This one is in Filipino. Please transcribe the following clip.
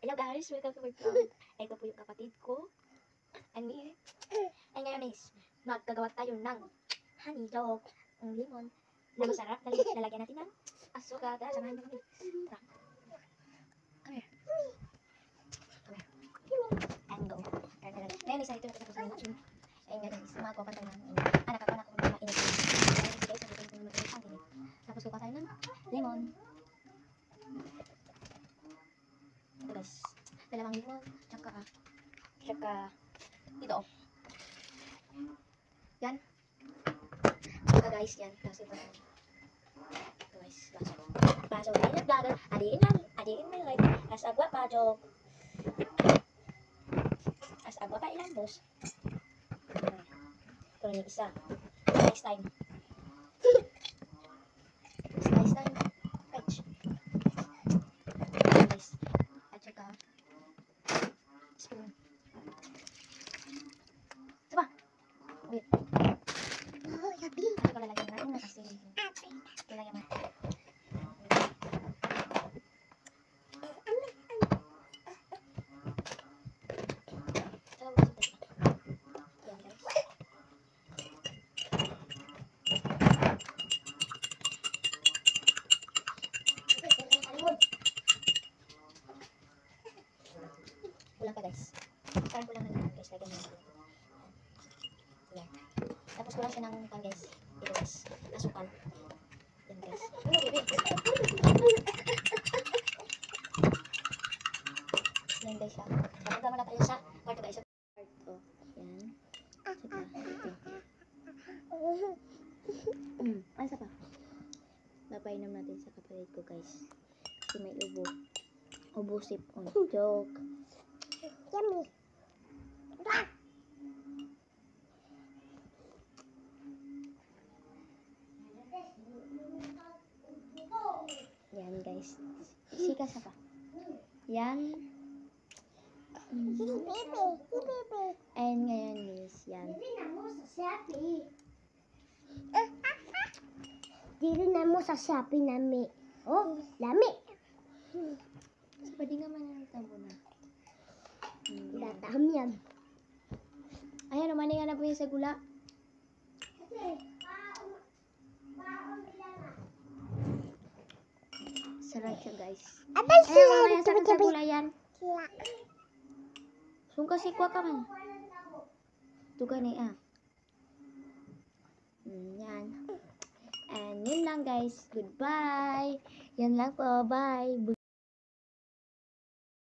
Hello guys, welcome to my vlog. Ito po yung kapatid ko. And me. And ngayon is, magkagawa tayo ng honey dog, lemon, na masarap. Lalagyan natin ng asukal. Tara, samahan natin. Tara. Come here. Come here. And go. Ngayon is, ito yung tapos na natin. And ngayon is, magawa tayo ng anak ko na mainit. Tapos kuha tayo ng lemon. Ito guys, dalawang limon, tsaka ito. Yan. Tsaka guys, yan. Tapos ito guys, baso. Baso tayo nagdagal. Adiin my life. As agwa pa, jog. As agwa pa ilang boss. Ito rin yung isa. Next time. Next time. Fetch. Guys. At saka spoon. Diba? Wait. Oh, yabi. Ito ko lalagyan natin na kasi lalagyan natin. Kulang pa guys. Parang kulang na lang guys. Lagyan natin. Yan. Tapos kulang siya ng guys. Ito guys. Asukal. Yan guys. Ano baby? Yan guys siya. Papunta muna tayo sa kwarto guys. Kwarto. Yan. Saka ito. Ano sa pa? Napainom natin sa kapatid ko guys. Kasi may ubo. Ubo sip on. Joke. Yummy. Yan guys. Sika sa pa. Yan. And ngayon is yan. Dili na mo sa Shopee nami. Oh, lami. Pwede nga mananatabo na. Datam yan. Ayan, umani nga na po yung sa gula. Sarap siya guys. Abay Ayan, mamaya sa gula yan. Sila. Sungka si kwa ka man. Tuga ni yan. And yun lang guys. Goodbye. Yan lang po. Bye.